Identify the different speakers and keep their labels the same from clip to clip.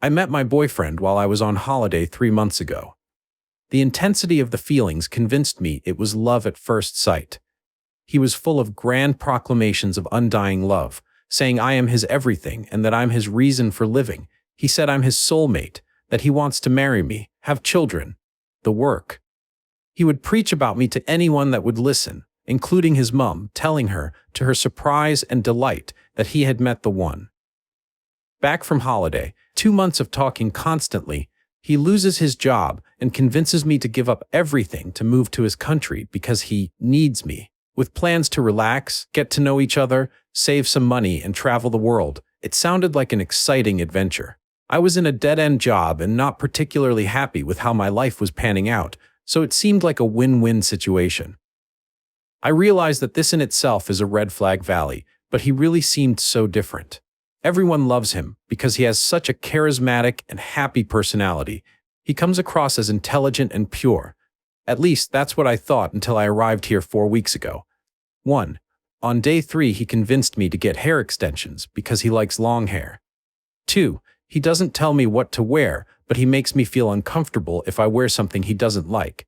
Speaker 1: I met my boyfriend while I was on holiday 3 months ago. The intensity of the feelings convinced me it was love at first sight. He was full of grand proclamations of undying love, saying I am his everything and that I'm his reason for living. He said I'm his soulmate, that he wants to marry me, have children, the work. He would preach about me to anyone that would listen, including his mom, telling her, to her surprise and delight, that he had met the one. Back from holiday, 2 months of talking constantly, he loses his job and convinces me to give up everything to move to his country because he needs me. With plans to relax, get to know each other, save some money, and travel the world, it sounded like an exciting adventure. I was in a dead-end job and not particularly happy with how my life was panning out, so it seemed like a win-win situation. I realized that this in itself is a red flag valley, but he really seemed so different. Everyone loves him because he has such a charismatic and happy personality. He comes across as intelligent and pure. At least that's what I thought until I arrived here 4 weeks ago. 1. On day 3, he convinced me to get hair extensions because he likes long hair. 2. He doesn't tell me what to wear, but he makes me feel uncomfortable if I wear something he doesn't like.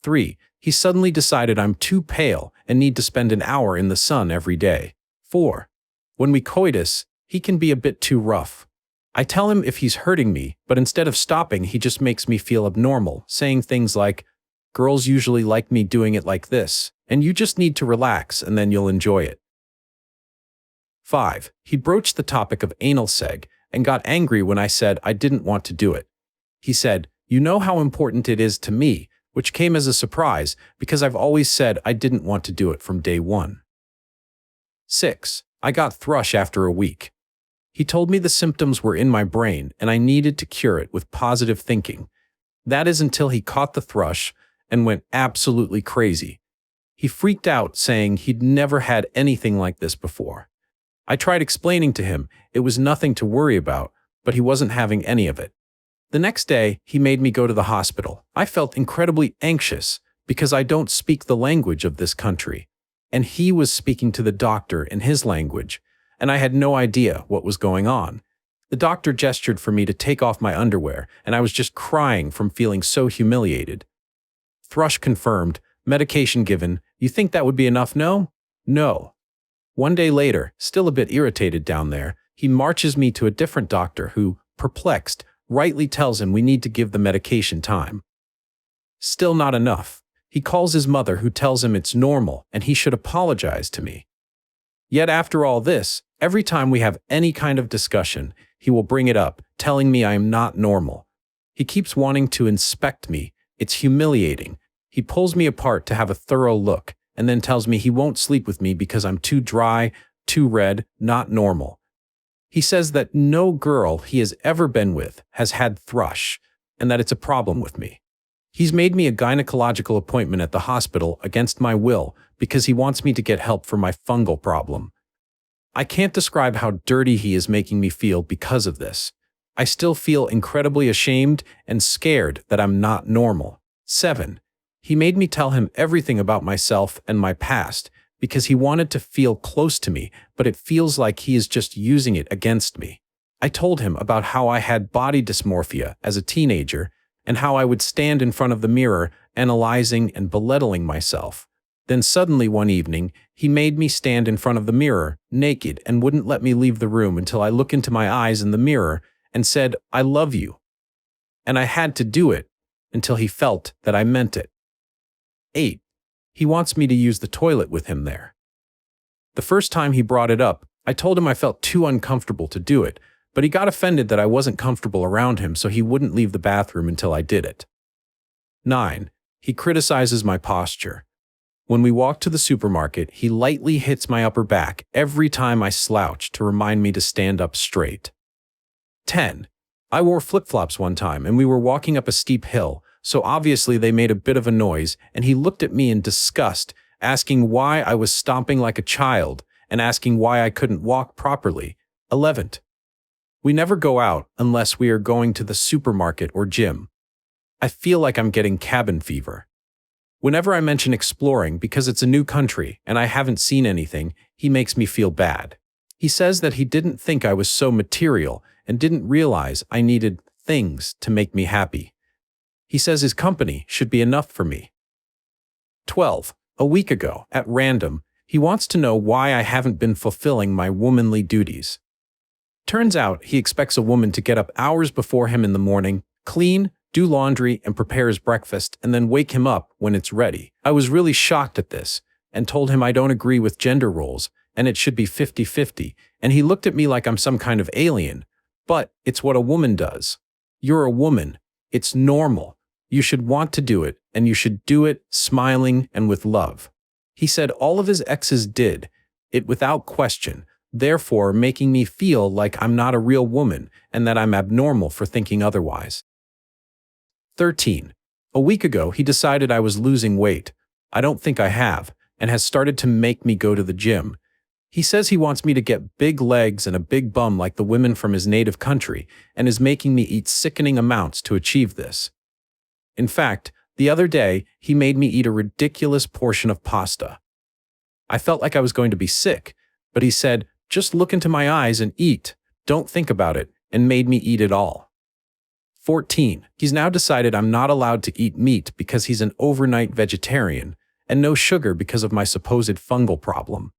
Speaker 1: 3. He suddenly decided I'm too pale and need to spend an hour in the sun every day. 4. When we coitus, he can be a bit too rough. I tell him if he's hurting me, but instead of stopping, he just makes me feel abnormal, saying things like, "Girls usually like me doing it like this, and you just need to relax and then you'll enjoy it." 5. He broached the topic of anal seg and got angry when I said I didn't want to do it. He said, "You know how important it is to me," which came as a surprise because I've always said I didn't want to do it from day 1. 6. I got thrush after a week. He told me the symptoms were in my brain and I needed to cure it with positive thinking. That is until he caught the thrush and went absolutely crazy. He freaked out, saying he'd never had anything like this before. I tried explaining to him it was nothing to worry about, but he wasn't having any of it. The next day, he made me go to the hospital. I felt incredibly anxious because I don't speak the language of this country, and he was speaking to the doctor in his language, and I had no idea what was going on. The doctor gestured for me to take off my underwear, and I was just crying from feeling so humiliated. Thrush confirmed, medication given. You think that would be enough? No? No. 1 day later, still a bit irritated down there, he marches me to a different doctor who, perplexed, rightly tells him we need to give the medication time. Still not enough. He calls his mother, who tells him it's normal and he should apologize to me. Yet after all this, every time we have any kind of discussion, he will bring it up, telling me I am not normal. He keeps wanting to inspect me. It's humiliating. He pulls me apart to have a thorough look, and then tells me he won't sleep with me because I'm too dry, too red, not normal. He says that no girl he has ever been with has had thrush, and that it's a problem with me. He's made me a gynaecological appointment at the hospital against my will because he wants me to get help for my fungal problem. I can't describe how dirty he is making me feel because of this. I still feel incredibly ashamed and scared that I'm not normal. 7. He made me tell him everything about myself and my past because he wanted to feel close to me, but it feels like he is just using it against me. I told him about how I had body dysmorphia as a teenager and how I would stand in front of the mirror analyzing and belittling myself. Then suddenly one evening, he made me stand in front of the mirror, naked, and wouldn't let me leave the room until I look into my eyes in the mirror and said, "I love you." And I had to do it until he felt that I meant it. 8. He wants me to use the toilet with him there. The first time he brought it up, I told him I felt too uncomfortable to do it, but he got offended that I wasn't comfortable around him, so he wouldn't leave the bathroom until I did it. 9. He criticizes my posture. When we walk to the supermarket, he lightly hits my upper back every time I slouch to remind me to stand up straight. 10. I wore flip-flops one time and we were walking up a steep hill, so obviously they made a bit of a noise, and he looked at me in disgust, asking why I was stomping like a child and asking why I couldn't walk properly. 11. We never go out unless we are going to the supermarket or gym. I feel like I'm getting cabin fever. Whenever I mention exploring because it's a new country and I haven't seen anything, he makes me feel bad. He says that he didn't think I was so material and didn't realize I needed things to make me happy. He says his company should be enough for me. 12. A week ago, at random, he wants to know why I haven't been fulfilling my womanly duties. Turns out he expects a woman to get up hours before him in the morning, clean, do laundry, and prepare his breakfast, and then wake him up when it's ready. I was really shocked at this, and told him I don't agree with gender roles, and it should be 50-50, and he looked at me like I'm some kind of alien. But it's what a woman does. You're a woman. It's normal. You should want to do it, and you should do it smiling and with love. He said all of his exes did it without question, therefore making me feel like I'm not a real woman and that I'm abnormal for thinking otherwise. 13. A week ago, he decided I was losing weight. I don't think I have, and has started to make me go to the gym. He says he wants me to get big legs and a big bum like the women from his native country, and is making me eat sickening amounts to achieve this. In fact, the other day, he made me eat a ridiculous portion of pasta. I felt like I was going to be sick, but he said, "Just look into my eyes and eat. Don't think about it," and made me eat it all. 14. He's now decided I'm not allowed to eat meat because he's an overnight vegetarian, and no sugar because of my supposed fungal problem.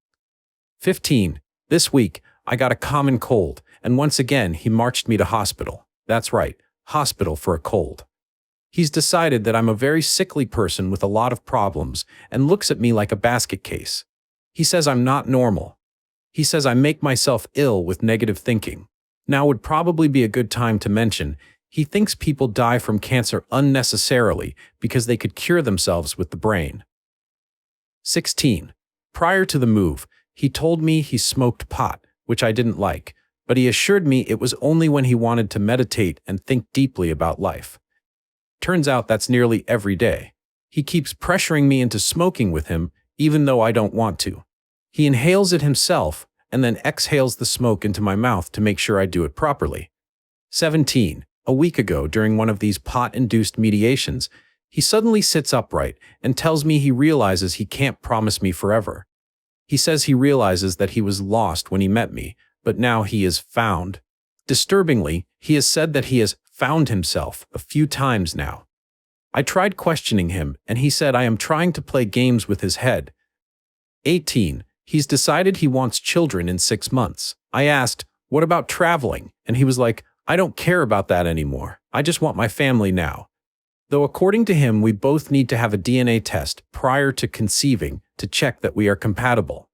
Speaker 1: 15. This week, I got a common cold, and once again he marched me to hospital. That's right, hospital for a cold. He's decided that I'm a very sickly person with a lot of problems, and looks at me like a basket case. He says I'm not normal. He says I make myself ill with negative thinking. Now would probably be a good time to mention, he thinks people die from cancer unnecessarily because they could cure themselves with the brain. 16. Prior to the move, he told me he smoked pot, which I didn't like, but he assured me it was only when he wanted to meditate and think deeply about life. Turns out that's nearly every day. He keeps pressuring me into smoking with him, even though I don't want to. He inhales it himself and then exhales the smoke into my mouth to make sure I do it properly. 17. A week ago, during one of these pot-induced mediations, he suddenly sits upright and tells me he realizes he can't promise me forever. He says he realizes that he was lost when he met me, but now he is found. Disturbingly, he has said that he has found himself a few times now. I tried questioning him, and he said I am trying to play games with his head. 18. He's decided he wants children in 6 months. I asked, "What about traveling?" And he was like, "I don't care about that anymore. I just want my family now." Though according to him, we both need to have a DNA test prior to conceiving to check that we are compatible.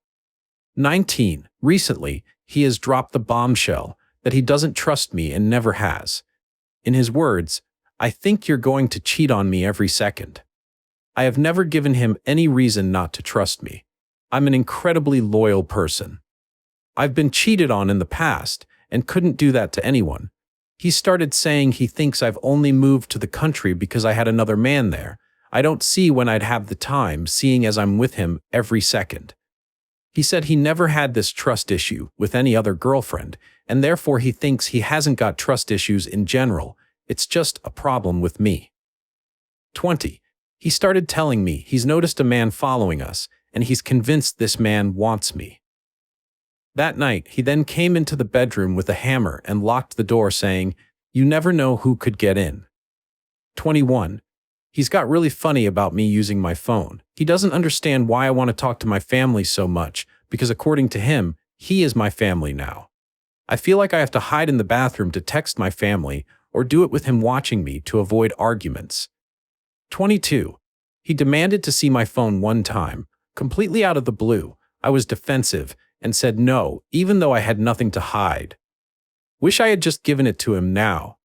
Speaker 1: 19. Recently, he has dropped the bombshell that he doesn't trust me and never has. In his words, "I think you're going to cheat on me every second." I have never given him any reason not to trust me. I'm an incredibly loyal person. I've been cheated on in the past and couldn't do that to anyone. He started saying he thinks I've only moved to the country because I had another man there. I don't see when I'd have the time, seeing as I'm with him every second. He said he never had this trust issue with any other girlfriend, and therefore he thinks he hasn't got trust issues in general. It's just a problem with me. 20. He started telling me he's noticed a man following us, and he's convinced this man wants me. That night, he then came into the bedroom with a hammer and locked the door, saying, "You never know who could get in." 21. He's got really funny about me using my phone. He doesn't understand why I want to talk to my family so much, because according to him, he is my family now. I feel like I have to hide in the bathroom to text my family, or do it with him watching me to avoid arguments. 22. He demanded to see my phone one time, completely out of the blue. I was defensive and said no, even though I had nothing to hide. Wish I had just given it to him now.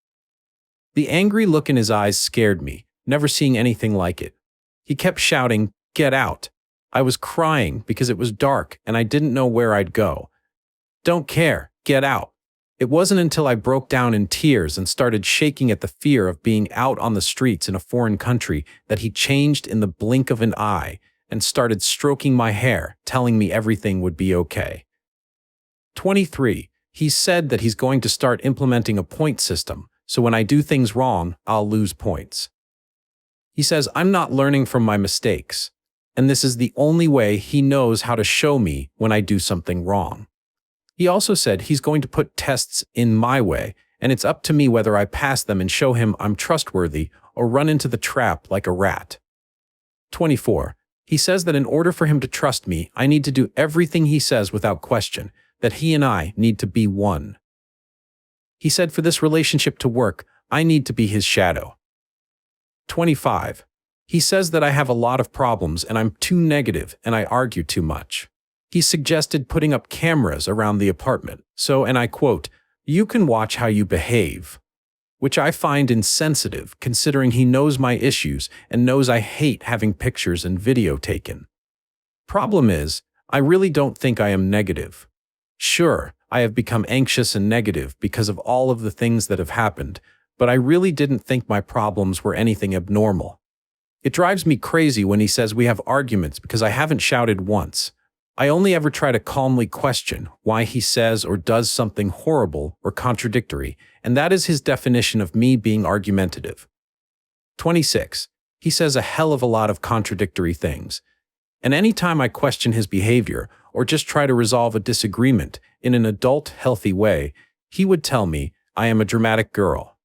Speaker 1: The angry look in his eyes scared me, never seeing anything like it. He kept shouting, "Get out." I was crying because it was dark and I didn't know where I'd go. "Don't care, get out." It wasn't until I broke down in tears and started shaking at the fear of being out on the streets in a foreign country that he changed in the blink of an eye and started stroking my hair, telling me everything would be okay. 23. He said that he's going to start implementing a point system, so when I do things wrong, I'll lose points. He says I'm not learning from my mistakes, and this is the only way he knows how to show me when I do something wrong. He also said he's going to put tests in my way, and it's up to me whether I pass them and show him I'm trustworthy or run into the trap like a rat. 24. He says that in order for him to trust me, I need to do everything he says without question, that he and I need to be one. He said for this relationship to work, I need to be his shadow. 25. He says that I have a lot of problems and I'm too negative and I argue too much. He suggested putting up cameras around the apartment, so, and I quote, "You can watch how you behave," which I find insensitive considering he knows my issues and knows I hate having pictures and video taken. Problem is, I really don't think I am negative. Sure, I have become anxious and negative because of all of the things that have happened, but I really didn't think my problems were anything abnormal. It drives me crazy when he says we have arguments because I haven't shouted once. I only ever try to calmly question why he says or does something horrible or contradictory, and that is his definition of me being argumentative. 26. He says a hell of a lot of contradictory things. And anytime I question his behavior or just try to resolve a disagreement in an adult, healthy way, he would tell me I am a dramatic girl.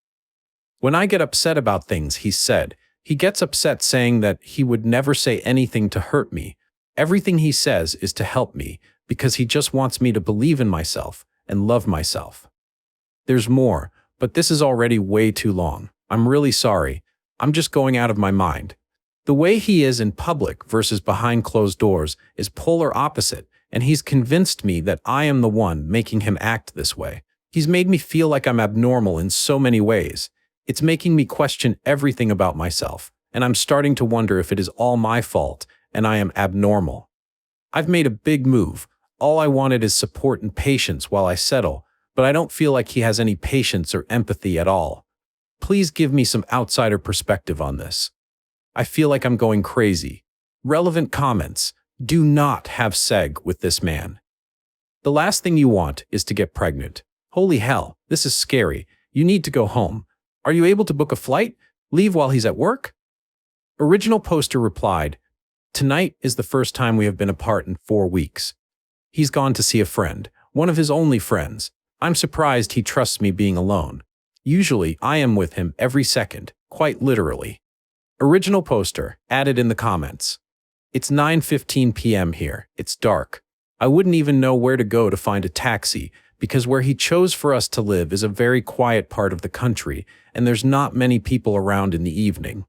Speaker 1: When I get upset about things he said, he gets upset saying that he would never say anything to hurt me. Everything he says is to help me because he just wants me to believe in myself and love myself. There's more, but this is already way too long. I'm really sorry. I'm just going out of my mind. The way he is in public versus behind closed doors is polar opposite, and he's convinced me that I am the one making him act this way. He's made me feel like I'm abnormal in so many ways. It's making me question everything about myself, and I'm starting to wonder if it is all my fault and I am abnormal. I've made a big move. All I wanted is support and patience while I settle, but I don't feel like he has any patience or empathy at all. Please give me some outsider perspective on this. I feel like I'm going crazy. Relevant comments. Do not have sex with this man. The last thing you want is to get pregnant. Holy hell, this is scary. You need to go home. Are you able to book a flight? Leave while he's at work? Original poster replied, "Tonight is the first time we have been apart in 4 weeks. He's gone to see a friend, one of his only friends. I'm surprised he trusts me being alone. Usually, I am with him every second, quite literally." Original poster, added in the comments. It's 9:15 p.m. here. It's dark. I wouldn't even know where to go to find a taxi because where he chose for us to live is a very quiet part of the country and there's not many people around in the evening.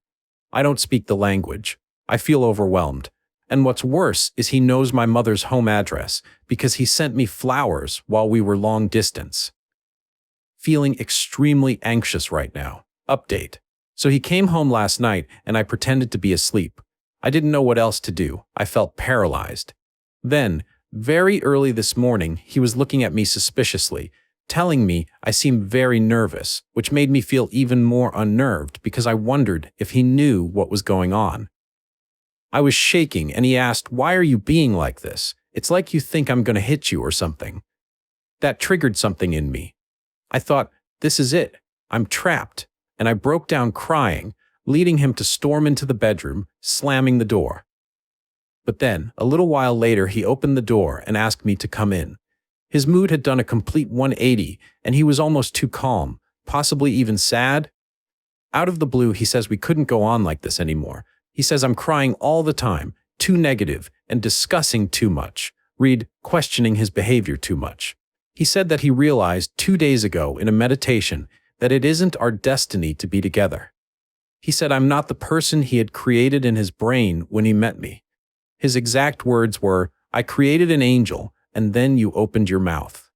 Speaker 1: I don't speak the language. I feel overwhelmed. And what's worse is he knows my mother's home address because he sent me flowers while we were long distance. Feeling extremely anxious right now. Update. So he came home last night and I pretended to be asleep. I didn't know what else to do. I felt paralyzed. Then, very early this morning, he was looking at me suspiciously, telling me I seemed very nervous, which made me feel even more unnerved because I wondered if he knew what was going on. I was shaking and he asked, "Why are you being like this? It's like you think I'm going to hit you or something." That triggered something in me. I thought, this is it. I'm trapped. And I broke down crying, leading him to storm into the bedroom, slamming the door. But then, a little while later, he opened the door and asked me to come in. His mood had done a complete 180, and he was almost too calm, possibly even sad. Out of the blue, he says we couldn't go on like this anymore. He says I'm crying all the time, too negative, and discussing too much. Read, questioning his behavior too much. He said that he realized 2 days ago in a meditation that it isn't our destiny to be together. He said I'm not the person he had created in his brain when he met me. His exact words were, "I created an angel, and then you opened your mouth."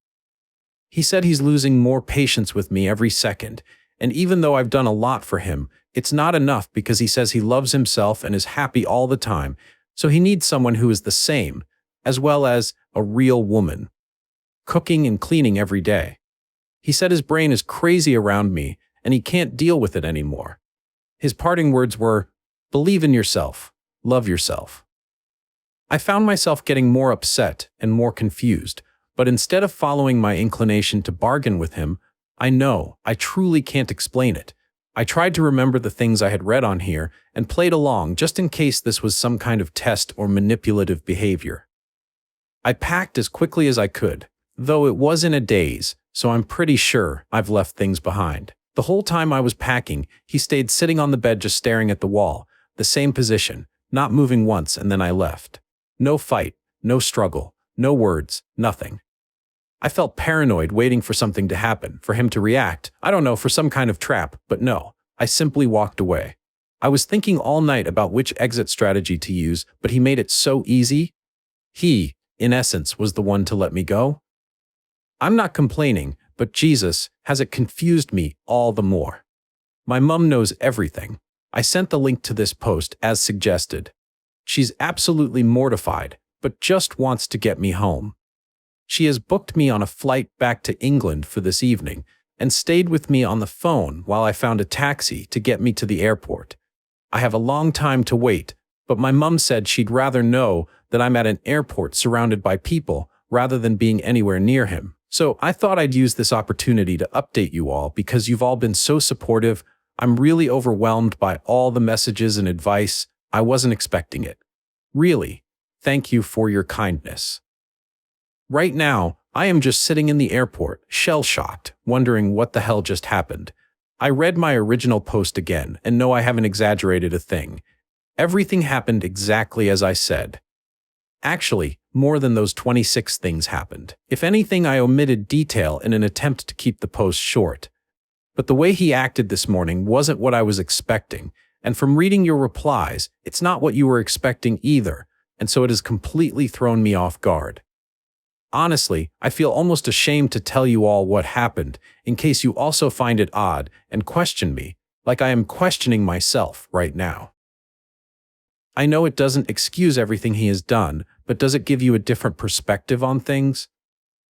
Speaker 1: He said he's losing more patience with me every second, and even though I've done a lot for him, it's not enough because he says he loves himself and is happy all the time, so he needs someone who is the same, as well as a real woman. Cooking and cleaning every day. He said his brain is crazy around me, and he can't deal with it anymore. His parting words were, "Believe in yourself, love yourself." I found myself getting more upset and more confused, but instead of following my inclination to bargain with him, I truly can't explain it. I tried to remember the things I had read on here and played along just in case this was some kind of test or manipulative behavior. I packed as quickly as I could, though it was in a daze, so I'm pretty sure I've left things behind. The whole time I was packing, he stayed sitting on the bed just staring at the wall, the same position, not moving once, and then I left. No fight, no struggle, no words, nothing. I felt paranoid waiting for something to happen, for him to react, I don't know, for some kind of trap, but no, I simply walked away. I was thinking all night about which exit strategy to use, but he made it so easy. He, in essence, was the one to let me go. I'm not complaining, but Jesus, has it confused me all the more. My mum knows everything. I sent the link to this post as suggested. She's absolutely mortified, but just wants to get me home. She has booked me on a flight back to England for this evening and stayed with me on the phone while I found a taxi to get me to the airport. I have a long time to wait, but my mum said she'd rather know that I'm at an airport surrounded by people rather than being anywhere near him. So I thought I'd use this opportunity to update you all because you've all been so supportive. I'm really overwhelmed by all the messages and advice. I wasn't expecting it. Really, thank you for your kindness. Right now, I am just sitting in the airport, shell-shocked, wondering what the hell just happened. I read my original post again and know I haven't exaggerated a thing. Everything happened exactly as I said. Actually, more than those 26 things happened. If anything, I omitted detail in an attempt to keep the post short. But the way he acted this morning wasn't what I was expecting, and from reading your replies, it's not what you were expecting either, and so it has completely thrown me off guard. Honestly, I feel almost ashamed to tell you all what happened, in case you also find it odd and question me, like I am questioning myself right now. I know it doesn't excuse everything he has done, but does it give you a different perspective on things?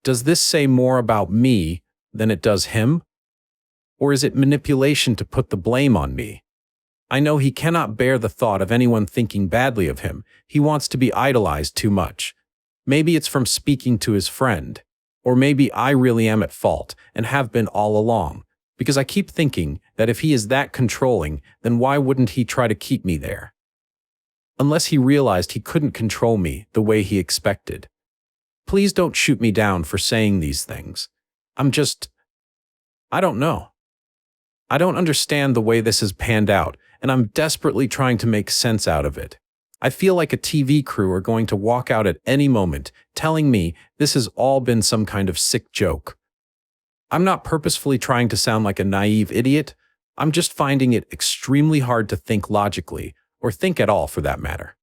Speaker 1: Does this say more about me than it does him? Or is it manipulation to put the blame on me? I know he cannot bear the thought of anyone thinking badly of him. He wants to be idolized too much. Maybe it's from speaking to his friend. Or maybe I really am at fault and have been all along, because I keep thinking that if he is that controlling, then why wouldn't he try to keep me there? Unless he realized he couldn't control me the way he expected. Please don't shoot me down for saying these things. I don't know. I don't understand the way this has panned out, and I'm desperately trying to make sense out of it. I feel like a TV crew are going to walk out at any moment, telling me this has all been some kind of sick joke. I'm not purposefully trying to sound like a naive idiot. I'm just finding it extremely hard to think logically, or think at all for that matter.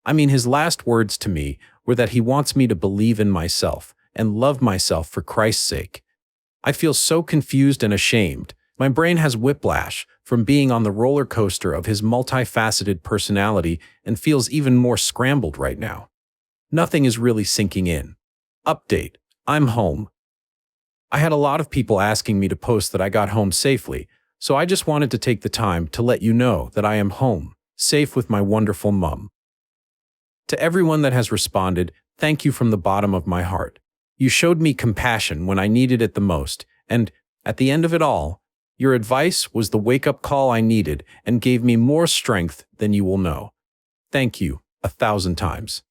Speaker 1: I mean, his last words to me were that he wants me to believe in myself and love myself for Christ's sake. I feel so confused and ashamed. My brain has whiplash from being on the roller coaster of his multifaceted personality and feels even more scrambled right now. Nothing is really sinking in. Update: I'm home. I had a lot of people asking me to post that I got home safely, so I just wanted to take the time to let you know that I am home, safe with my wonderful mum. To everyone that has responded, thank you from the bottom of my heart. You showed me compassion when I needed it the most, and, at the end of it all, your advice was the wake-up call I needed and gave me more strength than you will know. Thank you 1,000 times.